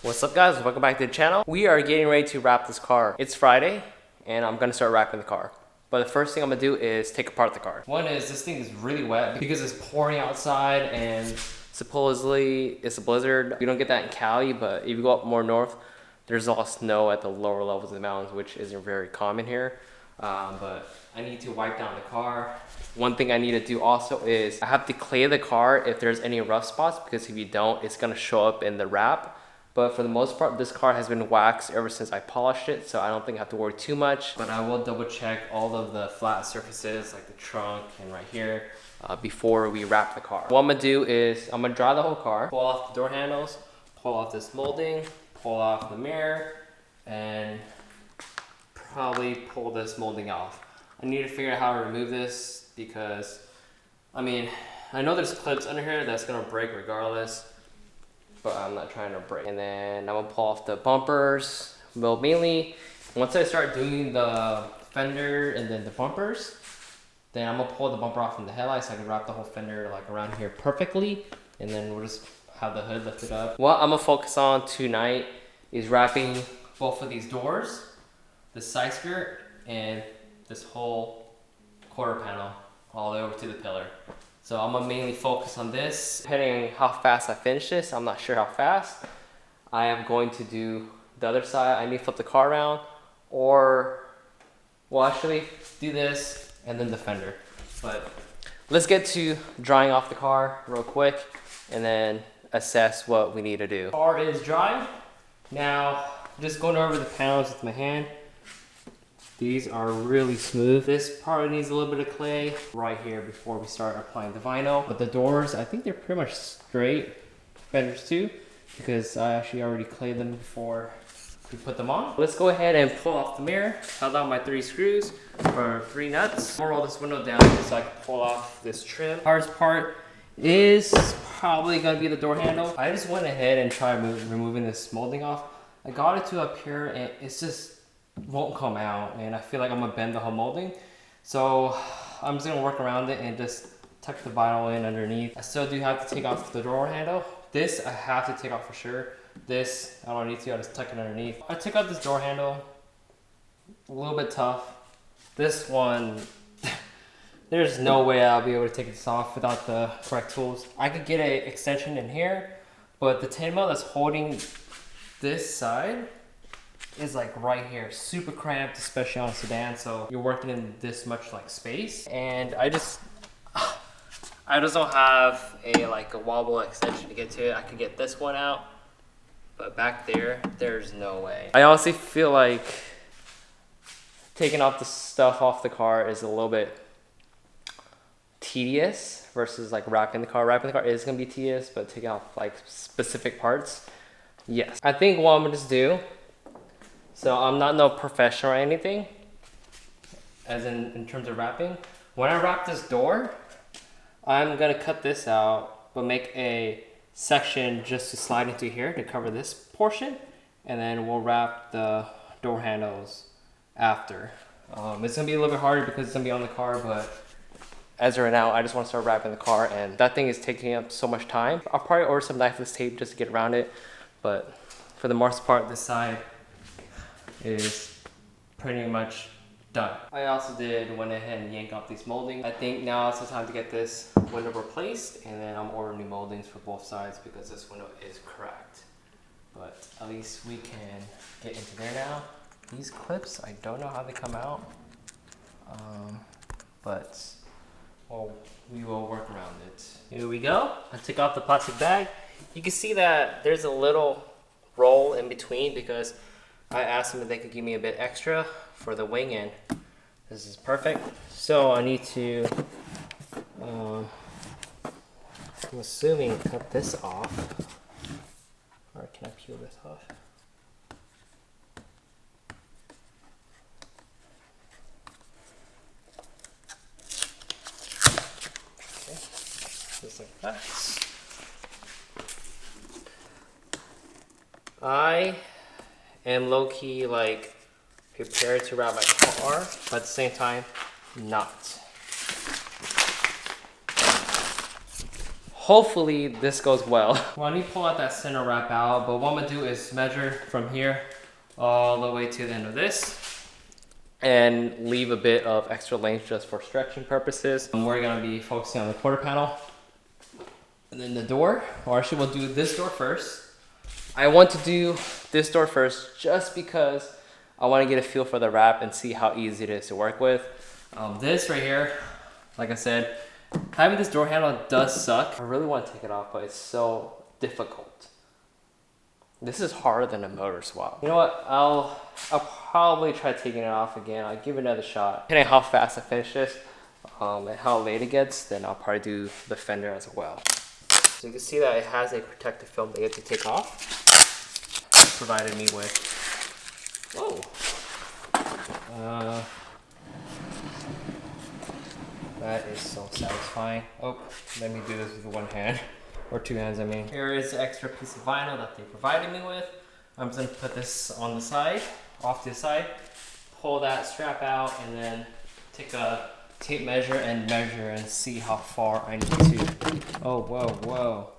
What's up guys, welcome back to the channel. We are getting ready to wrap this car. It's Friday and I'm gonna start wrapping the car. But the first thing I'm gonna do is take apart the car. One is this thing is really wet because it's pouring outside and supposedly it's a blizzard. You don't get that in Cali, but if you go up more north, there's all snow at the lower levels of the mountains, which isn't very common here. But I need to wipe down the car. One thing I need to do also is I have to clay the car if there's any rough spots, because if you don't, it's gonna show up in the wrap. But for the most part, this car has been waxed ever since I polished it, so I don't think I have to worry too much. But I will double check all of the flat surfaces, like the trunk and right here, before we wrap the car. What I'm gonna do is, I'm gonna dry the whole car, pull off the door handles, pull off this molding, pull off the mirror, and probably pull this molding off. I need to figure out how to remove this because, I mean, I know there's clips under here that's gonna break regardless, but I'm not trying to break. And then I'm gonna pull off the bumpers. Well, mainly, once I start doing the fender and then the bumpers, then I'm gonna pull the bumper off from the headlights so I can wrap the whole fender like around here perfectly. And then we'll just have the hood lifted up. What I'm gonna focus on tonight is wrapping both of these doors, the side skirt, and this whole quarter panel all the way over to the pillar. So I'm gonna mainly focus on this. Depending on how fast I finish this, I'm not sure how fast, I am going to do the other side. I need to flip the car around, or, well, actually do this and then the fender. But let's get to drying off the car real quick and then assess what we need to do. The car is dry. Now, just going over the panels with my hand. These are really smooth. This part needs a little bit of clay right here before we start applying the vinyl. But the doors, I think they're pretty much straight. Fenders too, because I actually already clayed them before we put them on. Let's go ahead and pull off the mirror. Held out my 3 screws or 3 nuts. I'm gonna roll this window down so I can pull off this trim. Hardest part is probably gonna be the door handle. I just went ahead and tried removing this molding off. I got it to up here and it's just won't come out, and I feel like I'm gonna bend the whole molding. So I'm just gonna work around it and just tuck the vinyl in underneath. I still do have to take off the door handle. This I have to take off for sure. This I don't need to, I just tuck it underneath. I took out this door handle, a little bit tough. This one, there's no way I'll be able to take this off without the correct tools. I could get an extension in here, but the 10 mil that's holding this side is like right here, super cramped, especially on a sedan, so you're working in this much like space, and I just don't have a wobble extension to get to it. I could get this one out, but back there's no way. I honestly feel like taking off the stuff off the car is a little bit tedious versus like wrapping the car. Wrapping the car is gonna be tedious, but taking off like specific parts, yes. I think what I'm gonna just do, so I'm not no professional or anything, as in terms of wrapping. When I wrap this door, I'm gonna cut this out, but make a section just to slide into here to cover this portion, and then we'll wrap the door handles after. It's gonna be a little bit harder because it's gonna be on the car, but as of right now, I just wanna start wrapping the car, and that thing is taking up so much time. I'll probably order some knifeless tape just to get around it, but for the most part, this side is pretty much done. I also went ahead and yanked off these moldings. I think now is the time to get this window replaced, and then I'm ordering new moldings for both sides because this window is cracked. But at least we can get into there now. These clips, I don't know how they come out, but well, we will work around it. Here we go. I took off the plastic bag. You can see that there's a little roll in between because I asked them if they could give me a bit extra for the wing, and this is perfect. So I need to, I'm assuming, cut this off. Or can I peel this off? Okay, just like that. I am low-key like prepared to wrap my car, but at the same time, not. hopefully this goes well. Well, I need to pull out that center wrap out, but what I'm gonna do is measure from here all the way to the end of this and leave a bit of extra length just for stretching purposes. And we're gonna be focusing on the quarter panel and then the door, or actually we'll do this door first. I want to do this door first just because I want to get a feel for the wrap and see how easy it is to work with. This right here, like I said, having this door handle does suck. I really want to take it off, but it's so difficult. This is harder than a motor swap. You know what? I'll probably try taking it off again. I'll give it another shot. Depending on how fast I finish this and how late it gets, then I'll probably do the fender as well. So you can see that it has a protective film that you have to take off. Provided me with. Whoa. That is so satisfying. Oh, let me do this with one hand. Or two hands, I mean. Here is the extra piece of vinyl that they provided me with. I'm just gonna put this on the side, off to the side, pull that strap out, and then take a tape measure and see how far I need to. Oh, whoa, whoa.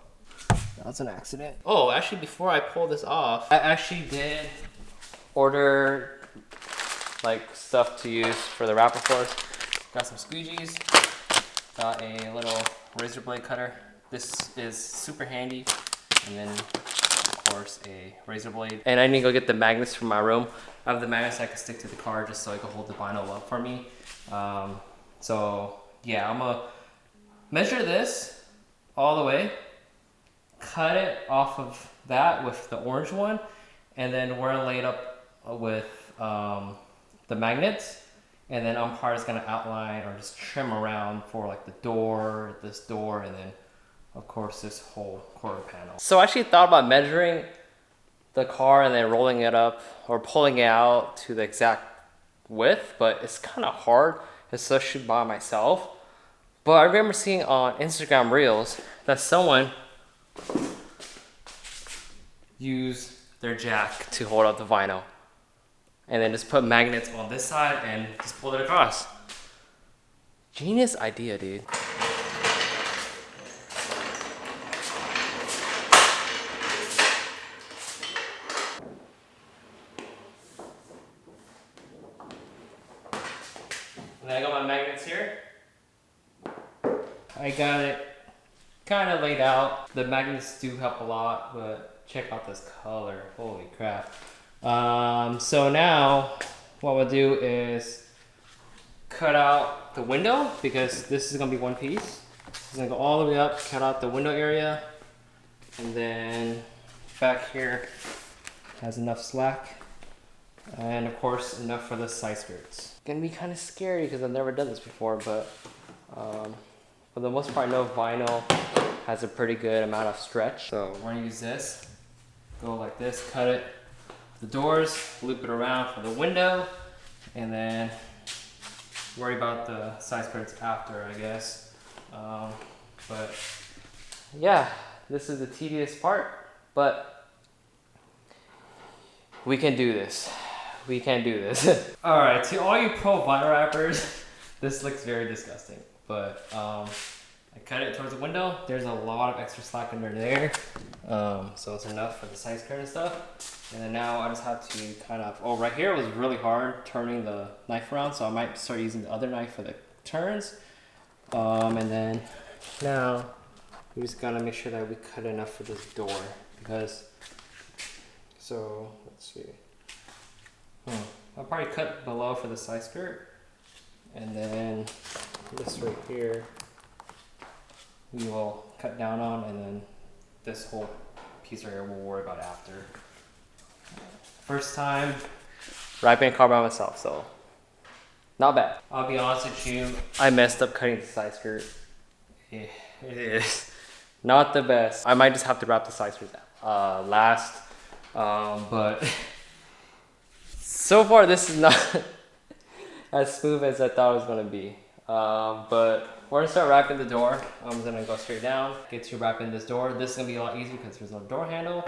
That was an accident. Oh, actually, before I pull this off, I actually did order like stuff to use for the wrapper floors. Got some squeegees, got a little razor blade cutter. This is super handy. And then, of course, a razor blade. And I need to go get the magnets from my room. I have the magnets I can stick to the car just so it can hold the vinyl up for me. So yeah, I'm gonna measure this all the way, cut it off of that with the orange one, and then we're gonna lay it up with the magnets, and then I'm just gonna outline or just trim around for like the door, this door, and then of course this whole quarter panel. So I actually thought about measuring the car and then rolling it up or pulling it out to the exact width, but it's kind of hard, especially by myself. But I remember seeing on Instagram Reels that someone used their jack to hold up the vinyl and then just put magnets on this side and just pull it across. Genius idea, dude. And I got my magnets here. I got it kind of laid out. The magnets do help a lot, but check out this color. Holy crap. So now what we'll do is cut out the window because this is gonna be one piece. It's gonna go all the way up, cut out the window area, and then back here has enough slack, and of course enough for the side skirts. Gonna be kind of scary because I've never done this before, but for the most part I know vinyl has a pretty good amount of stretch. So we're gonna use this, go like this, cut it, the doors, loop it around for the window, and then worry about the side skirts after, I guess. But yeah, this is the tedious part, but we can do this. We can do this. All right, to all you pro vinyl wrappers, this looks very disgusting, but I cut it towards the window. There's a lot of extra slack under there, so it's enough for the side skirt and stuff. And then now I just have to kind of, oh, right here was really hard turning the knife around, so I might start using the other knife for the turns. And then now we just gotta make sure that we cut enough for this door because, so let's see. I'll probably cut below for the side skirt, and then this right here we will cut down on, and then this whole piece right here we'll worry about after. First time wrapping a car by myself, so not bad. I'll be honest with you, I messed up cutting the side skirt. Yeah, it is not the best. I might just have to wrap the side skirt last, but so far this is not as smooth as I thought it was gonna be. But we're gonna start wrapping the door. I'm gonna go straight down, get to wrapping this door. This is gonna be a lot easier because there's no door handle.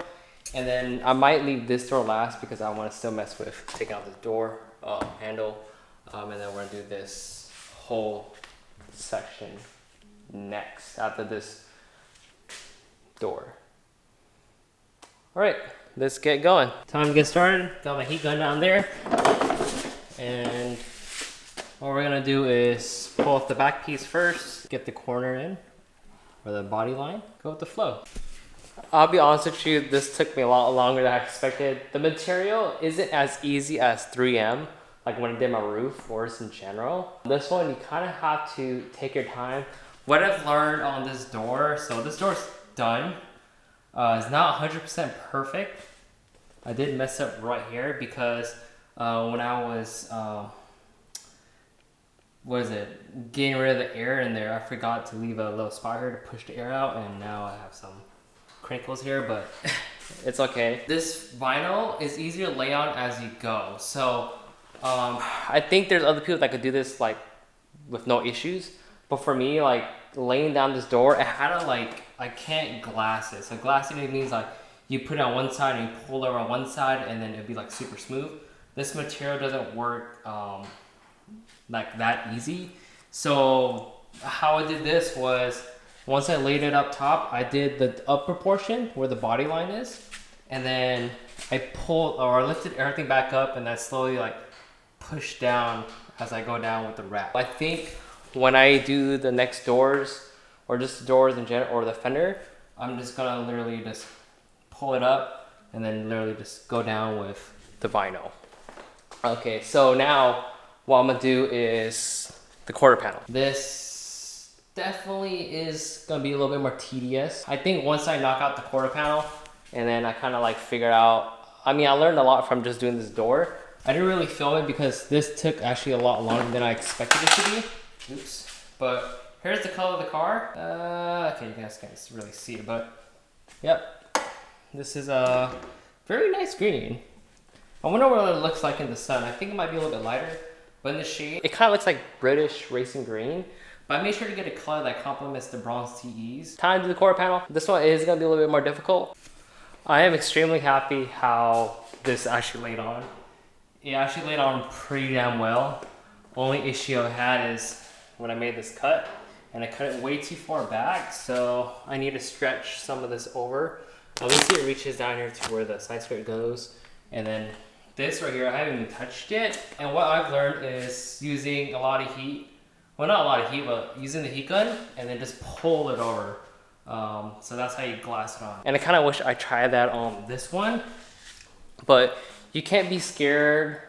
And then I might leave this door last because I want to still mess with taking out this door handle. And then we're gonna do this whole section next after this door. All right, let's get going. Time to get started. Got my heat gun down there. And what we're gonna do is pull off the back piece first, get the corner in, or the body line, go with the flow. I'll be honest with you, this took me a lot longer than I expected. The material isn't as easy as 3M, like when I did my roof or just in general. This one, you kind of have to take your time. What I've learned on this door, so this door's done. It's not 100% perfect. I did mess up right here because when I was, getting rid of the air in there, I forgot to leave a little spot here to push the air out, and now I have some crinkles here, but it's okay. This vinyl is easier to lay on as you go. So I think there's other people that could do this like with no issues, but for me, like laying down this door, it had to like, I can't glass it. So glassing it means like you put it on one side and you pull it on one side and then it'd be like super smooth. This material doesn't work like that easy. So how I did this was, once I laid it up top, I did the upper portion where the body line is, and then I pulled or lifted everything back up, and I slowly like push down as I go down with the wrap. I think when I do the next doors, or just the doors in general, or the fender, I'm just gonna literally just pull it up and then literally just go down with the vinyl. Okay, so now what I'm gonna do is the quarter panel. This definitely is gonna be a little bit more tedious. I think once I knock out the quarter panel and then I kind of like figured out, I mean, I learned a lot from just doing this door. I didn't really film it because this took actually a lot longer than I expected it to be. Oops. But here's the color of the car. Okay, you guys can't really see it, but yep. This is a very nice green. I wonder what it looks like in the sun. I think it might be a little bit lighter, but in the shade, it kind of looks like British racing green. But I made sure to get a color that complements the bronze TEs. Time to do the quarter panel. This one is gonna be a little bit more difficult. I am extremely happy how this actually laid on. It actually laid on pretty damn well. Only issue I had is when I made this cut, and I cut it way too far back, so I need to stretch some of this over. At least it reaches down here to where the side skirt goes. And then this right here, I haven't even touched yet. And what I've learned is using a lot of heat, well, not a lot of heat, but using the heat gun and then just pull it over. So that's how you glass it on. And I kind of wish I tried that on this one, but you can't be scared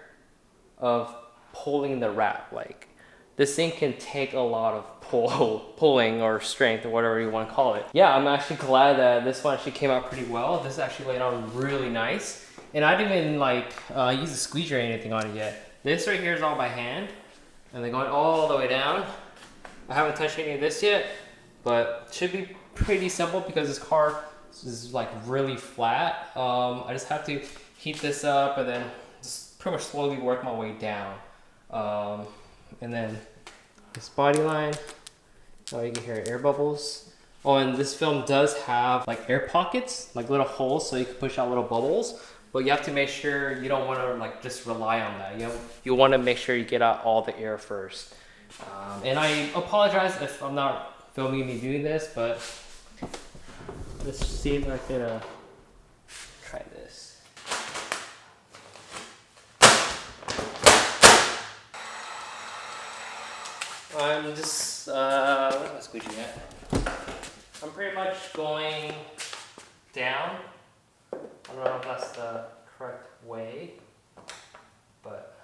of pulling the wrap. Like, this thing can take a lot of pulling or strength or whatever you want to call it. Yeah, I'm actually glad that this one actually came out pretty well. This actually laid on really nice. And I didn't even like use a squeegee or anything on it yet. This right here is all by hand. And then going all the way down. I haven't touched any of this yet, but it should be pretty simple because this car is like really flat. I just have to heat this up and then just pretty much slowly work my way down. And then this body line, oh, you can hear air bubbles. Oh, and this film does have like air pockets, like little holes so you can push out little bubbles. But you have to make sure you don't want to like just rely on that. You want to make sure you get out all the air first. And I apologize if I'm not filming me doing this, but let's see if I can try this. I'm just, what am I squeezing at? I'm pretty much going down. I don't know if that's the correct way, but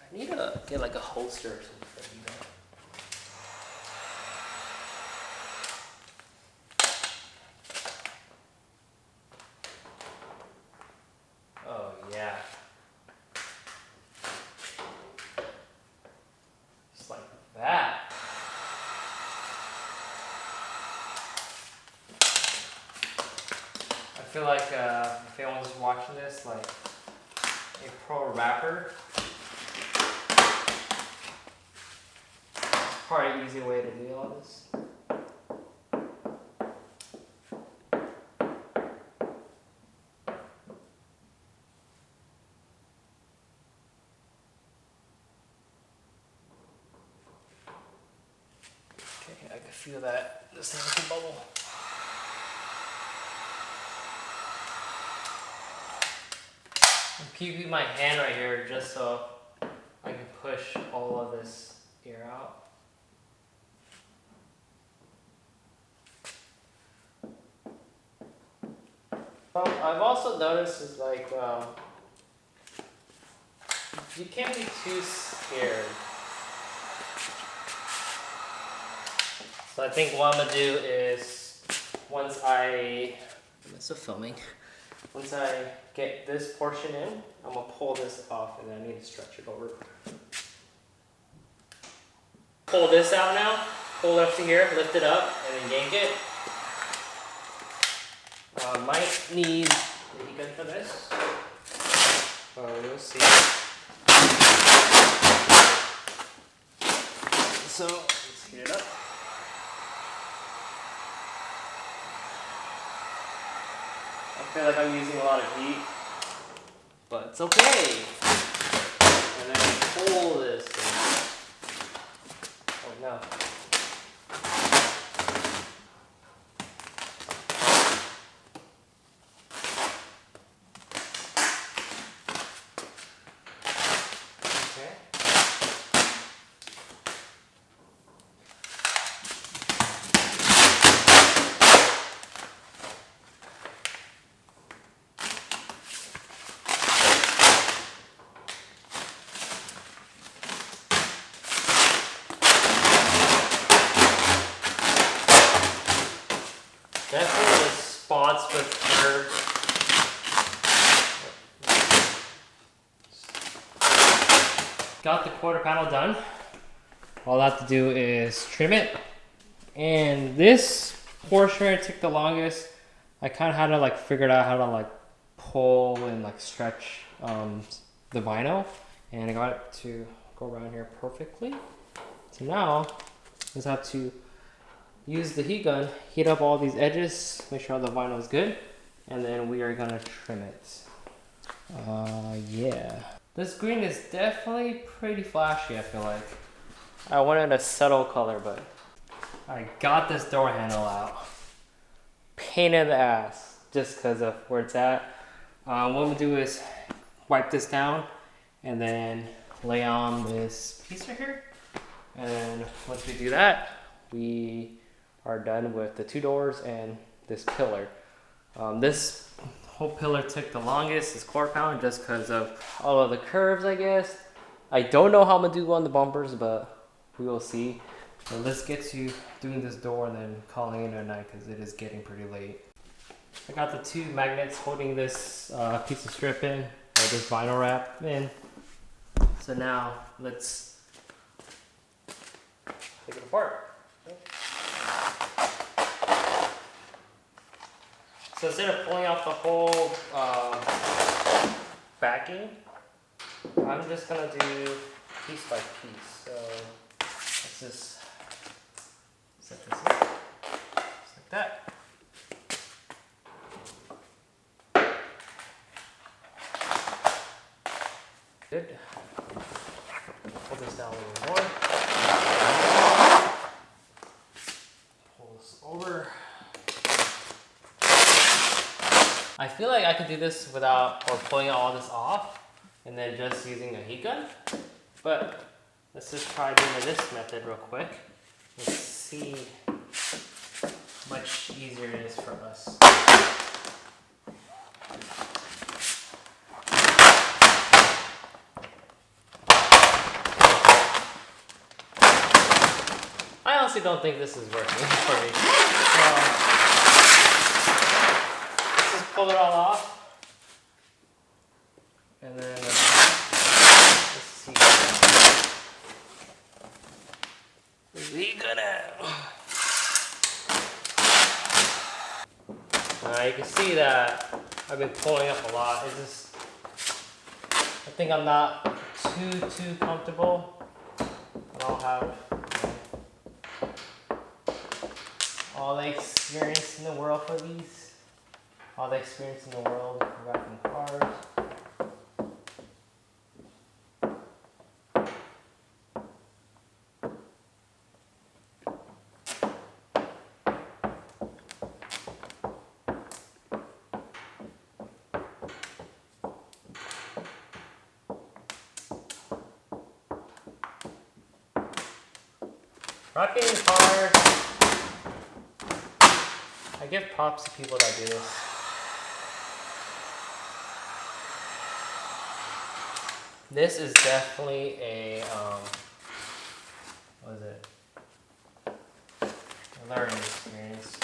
I need to get like a holster or something, you know? Oh yeah. Just like that. I feel like if anyone's watching this, like a pro rapper, probably an easy way to do all this. can feel that this thing can bubble. I'm keeping my hand right here just so I can push all of this air out. I've also noticed is like you can't be too scared. So I think what I'm gonna do is once I get this portion in, I'm gonna pull this off and then I need to stretch it over. Pull this out now, pull it up to here, lift it up, and then yank it. Might need the heat gun for this. We'll see. So let's heat it up. I feel like I'm using a lot of heat, but it's okay. And then pull this thing. Oh no. Definitely the spots with curves. Got the quarter panel done. All I have to do is trim it. And this portion where it took the longest, I kind of had to like figure out how to like pull and like stretch the vinyl. And I got it to go around here perfectly. So now, I just have to use the heat gun, heat up all these edges, make sure all the vinyl is good, and then we are gonna trim it. Yeah. This green is definitely pretty flashy, I feel like. I wanted a subtle color, but I got this door handle out. Pain in the ass, just because of where it's at. What I'm gonna do is wipe this down, and then lay on this piece right here. And once we do that, we are done with the two doors and this pillar. This whole pillar took the longest, this quarter pound, just because of all of the curves, I guess. I don't know how I'm gonna do on the bumpers, but we will see. And let's get to doing this door and then calling it a night because it is getting pretty late. I got the two magnets holding this piece of strip in, or this vinyl wrap in. So now let's take it apart. So instead of pulling out the whole backing, I'm just gonna do piece by piece. So let's just set this in, just like that. Good. Pull this down a little more. Pull this over. I feel like I could do this without, or pulling all this off, and then just using a heat gun. But let's just try doing this method real quick. Let's see how much easier it is for us. I honestly don't think this is working for me. Let's just pull it all off. And then let's see. We gonna. You can see that I've been pulling up a lot. It's just, I think I'm not too comfortable. I don't have all the experience in the world for these. All the experience in the world wrapping cars. Wrapping is hard. I give props to people that do this. This is definitely a, what is it? A learning experience.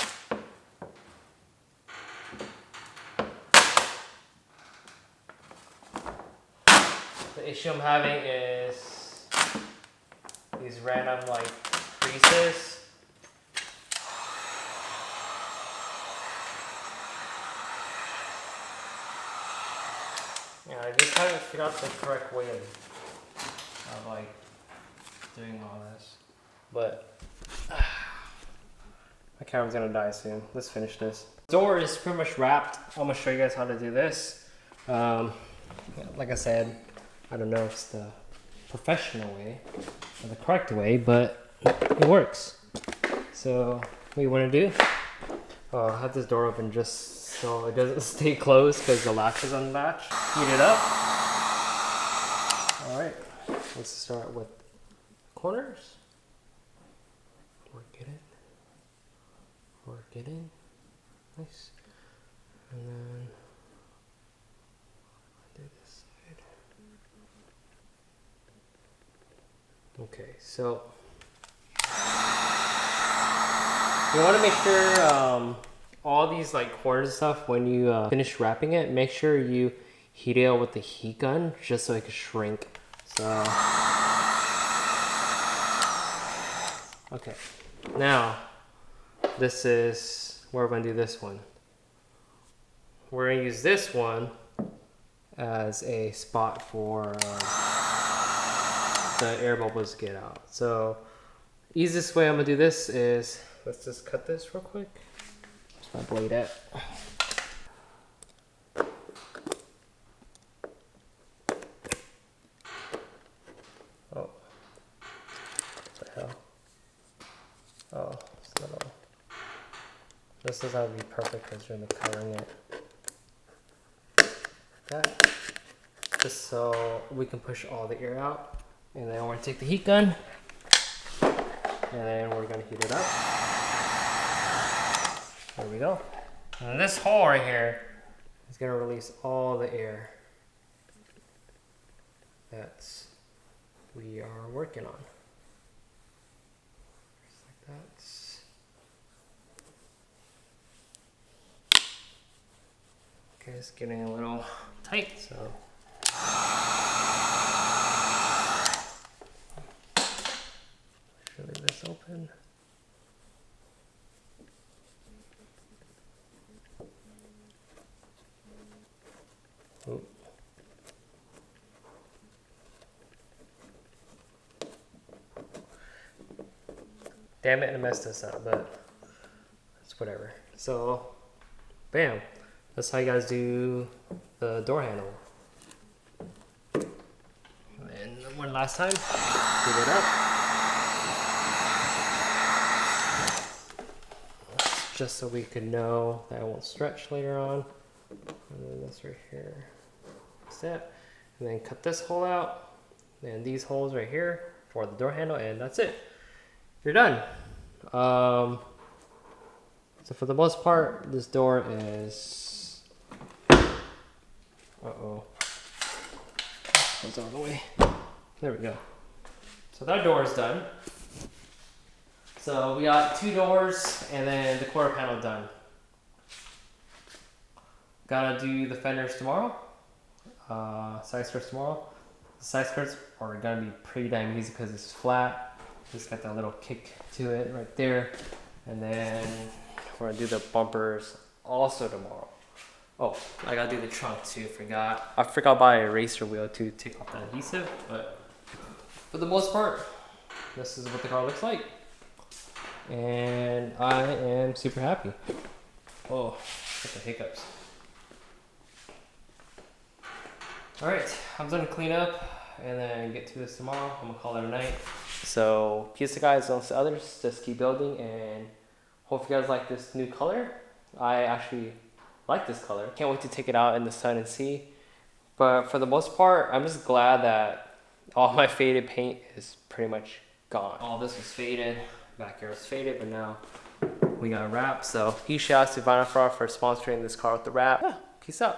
The issue I'm having is these random like creases. Yeah, I just haven't figured out the correct way of like doing all this. But my camera's gonna die soon. Let's finish this. Door is pretty much wrapped. I'm gonna show you guys how to do this. Like I said, I don't know if it's the professional way or the correct way, but it works. So what you want to do, I have this door open just so it doesn't stay closed because the latch is unlatched. Heat it up. All right, let's start with corners. Work it in. Work it in. Nice. And then do this side. Okay, so you want to make sure all these like corners and stuff, when you finish wrapping it, make sure you heat it up with the heat gun just so it can shrink. So okay, now this is where we're going to do this one. We're going to use this one as a spot for the air bubbles to get out. So easiest way I'm going to do this is, let's just cut this real quick. Where's my blade at? Oh, what the hell? Oh, it's little. This is how to be perfect because you're coloring it. That, just so we can push all the air out. And then we're gonna take the heat gun, and then we're gonna heat it up. There we go. And this hole right here is gonna release all the air that we are working on. Just like that. Okay, it's getting a little tight, so. Should leave this open. Oh. Damn it, I messed this up, but it's whatever. So, bam. That's how you guys do the door handle. And one last time, give it up. Just so we could know that it won't stretch later on. And then this right here. That's it. And then cut this hole out. And these holes right here for the door handle, and that's it. You're done. So for the most part, this door is. Uh-oh. Goes out of the way. There we go. So that door is done. So we got 2 doors and then the quarter panel done. Gotta do the fenders tomorrow. Side skirts tomorrow. The side skirts are gonna be pretty damn easy because it's flat. Just got that little kick to it right there. And then we're gonna do the bumpers also tomorrow. Oh, I gotta do the trunk too, forgot. I forgot to buy a eraser wheel to take off the adhesive, but for the most part, this is what the car looks like. And I am super happy. Oh, got the hiccups. All right, I'm gonna clean up and then get to this tomorrow. I'm gonna call it a night. So, peace to guys, don't to others, just keep building, and hope you guys like this new color. I actually like this color. Can't wait to take it out in the sun and see. But for the most part, I'm just glad that all my faded paint is pretty much gone. All this was faded. Back here was faded, but now we got a wrap. So huge shout out to Vinyl for sponsoring this car with the wrap. Yeah, peace out.